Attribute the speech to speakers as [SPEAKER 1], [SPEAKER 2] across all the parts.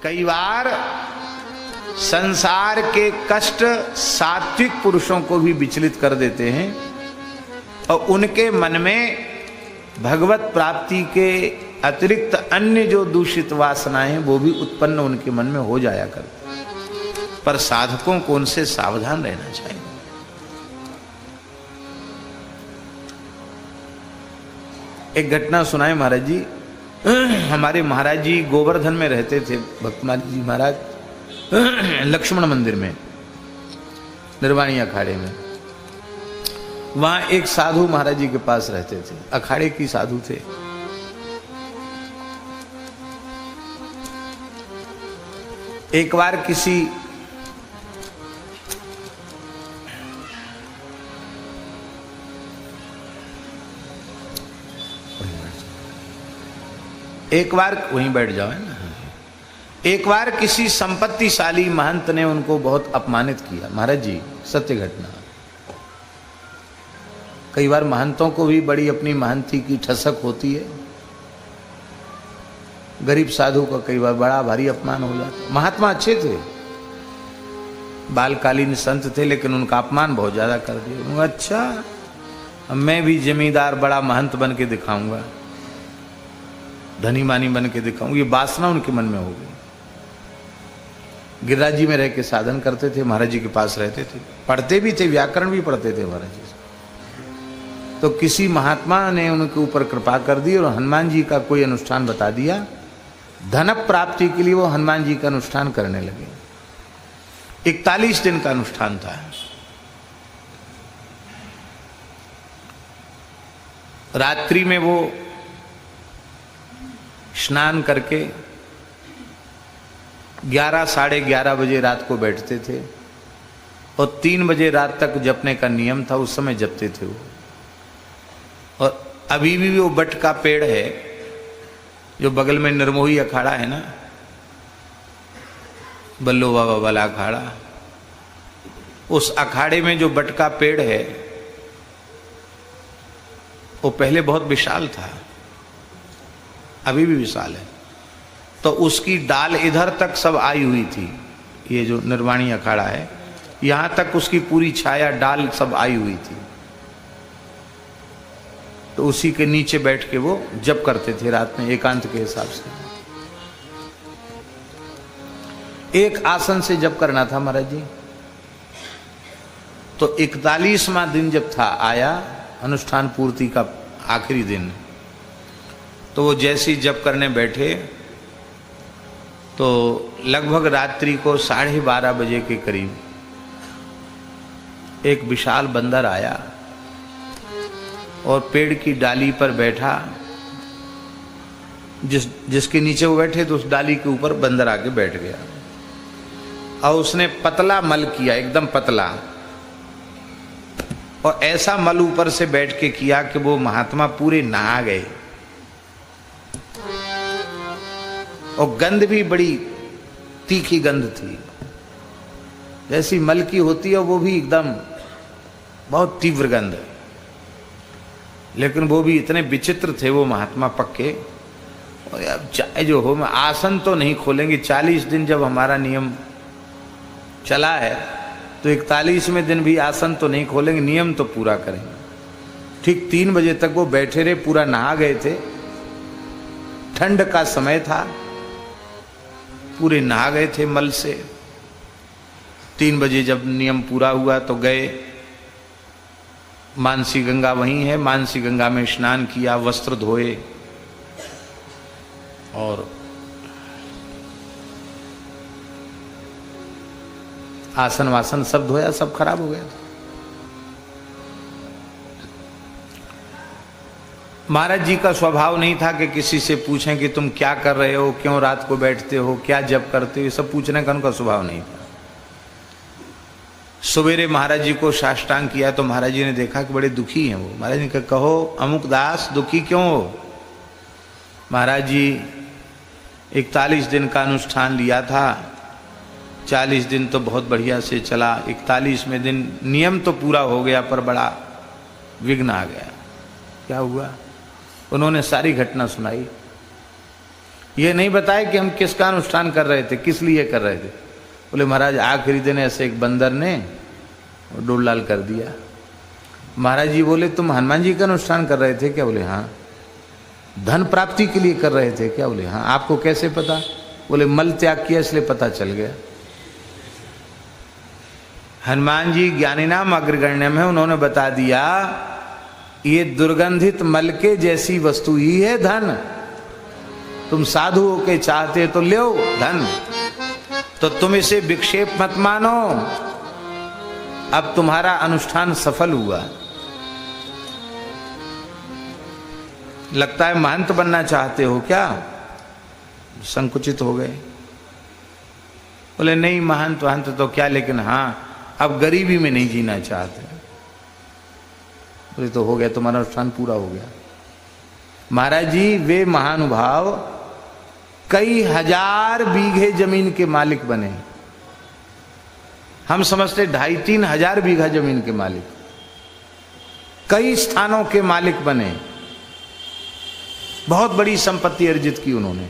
[SPEAKER 1] कई बार संसार के कष्ट सात्विक पुरुषों को भी विचलित कर देते हैं और उनके मन में भगवत प्राप्ति के अतिरिक्त अन्य जो दूषित वासनाएं वो भी उत्पन्न उनके मन में हो जाया करती, पर साधकों को उनसे सावधान रहना चाहिए। एक घटना सुनाए महाराज जी। हमारे महाराज जी गोवर्धन में रहते थे, भक्तमाली जी महाराज लक्ष्मण मंदिर में, निर्वाणी अखाड़े में। वहां एक साधु महाराज जी के पास रहते थे, अखाड़े की साधु थे। एक बार वहीं बैठ जाओ, है ना। एक बार किसी संपत्तिशाली महंत ने उनको बहुत अपमानित किया। महाराज जी सत्य घटना। कई बार महंतों को भी बड़ी अपनी महंती की ठसक होती है। गरीब साधु का कई बार बड़ा भारी अपमान हो जाता। महात्मा अच्छे थे, बालकालीन संत थे, लेकिन उनका अपमान बहुत ज्यादा कर दिया। अच्छा मैं भी जमींदार बड़ा महंत बन के दिखाऊंगा, धनी मानी बन के दिखाऊंगा, ये वासना उनके मन में हो गई। गिरिराज जी में रह के साधन करते थे, महाराज जी के पास रहते थे, पढ़ते भी थे, व्याकरण भी पढ़ते थे महाराज जी। तो किसी महात्मा ने उनके ऊपर कृपा कर दी और हनुमान जी का कोई अनुष्ठान बता दिया। धन प्राप्ति के लिए वो हनुमान जी का अनुष्ठान करने लगे। 41 दिन का अनुष्ठान था। रात्रि में वो स्नान करके 11 साढ़े 11 बजे रात को बैठते थे और 3 बजे रात तक जपने का नियम था। उस समय जपते थे वो। और अभी भी वो बट का पेड़ है जो बगल में निर्मोही अखाड़ा है ना, बल्लो बाबा वाला अखाड़ा, उस अखाड़े में जो बट का पेड़ है वो पहले बहुत विशाल था, अभी भी विशाल है। तो उसकी डाल इधर तक सब आई हुई थी। ये जो निर्वाणी अखाड़ा है यहां तक उसकी पूरी छाया डाल सब आई हुई थी। तो उसी के नीचे बैठ के वो जप करते थे रात में एकांत के हिसाब से। एक आसन से जप करना था महाराज जी। तो 41वां दिन जब था, आया अनुष्ठान पूर्ति का आखिरी दिन, तो वो जैसे ही जप करने बैठे तो लगभग रात्रि को 12:30 बजे के करीब एक विशाल बंदर आया और पेड़ की डाली पर बैठा। जिसके नीचे वो बैठे तो उस डाली के ऊपर बंदर आके बैठ गया और उसने पतला मल किया, एकदम पतला, और ऐसा मल ऊपर से बैठ के किया कि वो महात्मा पूरे नहा गए। और गंध भी बड़ी तीखी गंध थी, जैसी मल की होती है वो भी एकदम बहुत तीव्र गंध। लेकिन वो भी इतने विचित्र थे वो महात्मा पक्के। और अब चाहे जो हो, मैं आसन तो नहीं खोलेंगे। 40 दिन जब हमारा नियम चला है तो 41वें दिन भी आसन तो नहीं खोलेंगे, नियम तो पूरा करेंगे। ठीक 3 बजे तक वो बैठे रहे, पूरा नहा गए थे, ठंड का समय था, पूरे नहा गए थे मल से। 3 बजे जब नियम पूरा हुआ तो गए, मानसी गंगा वहीं है, मानसी गंगा में स्नान किया, वस्त्र धोए और आसन वासन सब धोया, सब खराब हो गया। महाराज जी का स्वभाव नहीं था कि किसी से पूछें कि तुम क्या कर रहे हो, क्यों रात को बैठते हो, क्या जप करते हो, ये सब पूछने का उनका स्वभाव नहीं था। सवेरे महाराज जी को साष्टांग किया तो महाराज जी ने देखा कि बड़े दुखी हैं वो। महाराज जी ने कहा, कहो अमुक दास दुखी क्यों हो? महाराज जी 41 दिन का अनुष्ठान लिया था, 40 दिन तो बहुत बढ़िया से चला, 41वें दिन नियम तो पूरा हो गया पर बड़ा विघ्न आ गया। क्या हुआ? उन्होंने सारी घटना सुनाई। ये नहीं बताए कि हम किसका अनुष्ठान कर रहे थे, किस लिए कर रहे थे। बोले महाराज आखिरी दिन ऐसे एक बंदर ने डोल लाल कर दिया। महाराज जी बोले तुम हनुमान जी का अनुष्ठान कर रहे थे क्या? बोले हाँ। धन प्राप्ति के लिए कर रहे थे क्या? बोले हाँ। आपको कैसे पता? बोले मल त्याग किया इसलिए पता चल गया। हनुमान जी ज्ञानीनाम अग्रगण्यम है, उन्होंने बता दिया ये दुर्गंधित मल के जैसी वस्तु ही है धन। तुम साधु होके चाहते तो लो धन, तो तुम इसे विक्षेप मत मानो। अब तुम्हारा अनुष्ठान सफल हुआ। लगता है महंत बनना चाहते हो क्या? संकुचित हो गए। बोले नहीं महंत वहंत तो क्या, लेकिन हाँ अब गरीबी में नहीं जीना चाहते। बोले तो हो गया, तुम्हारा अनुष्ठान पूरा हो गया। महाराज जी वे महानुभाव कई हजार बीघे जमीन के मालिक बने। हम समझते 2,500-3 हजार बीघा जमीन के मालिक, कई स्थानों के मालिक बने, बहुत बड़ी संपत्ति अर्जित की उन्होंने।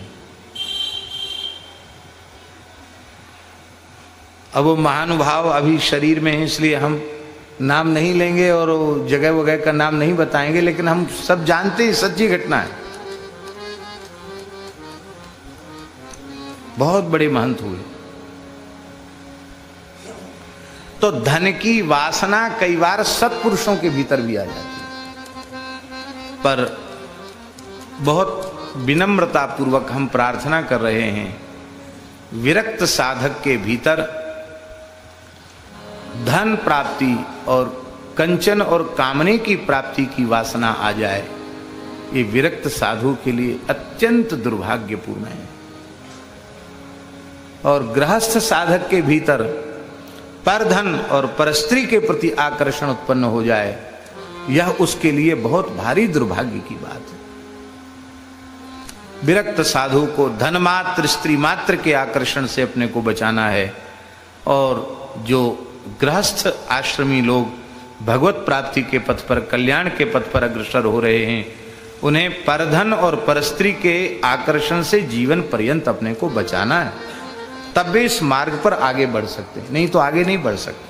[SPEAKER 1] अब वो महानुभाव अभी शरीर में है, इसलिए हम नाम नहीं लेंगे और जगह वगैरह का नाम नहीं बताएंगे, लेकिन हम सब जानते हैं सच्ची घटना है। बहुत बड़े महंत हुए। तो धन की वासना कई बार सत्पुरुषों के भीतर भी आ जाती है, पर बहुत विनम्रता पूर्वक हम प्रार्थना कर रहे हैं विरक्त साधक के भीतर धन प्राप्ति और कंचन और कामने की प्राप्ति की वासना आ जाए, ये विरक्त साधु के लिए अत्यंत दुर्भाग्यपूर्ण है। और गृहस्थ साधक के भीतर परधन और परस्त्री के प्रति आकर्षण उत्पन्न हो जाए, यह उसके लिए बहुत भारी दुर्भाग्य की बात है। विरक्त साधु को धन मात्र स्त्री मात्र के आकर्षण से अपने को बचाना है। और जो गृहस्थ आश्रमी लोग भगवत प्राप्ति के पथ पर, कल्याण के पथ पर अग्रसर हो रहे हैं, उन्हें परधन और परस्त्री के आकर्षण से जीवन पर्यंत अपने को बचाना है, तब वे इस मार्ग पर आगे बढ़ सकते हैं, नहीं तो आगे नहीं बढ़ सकते।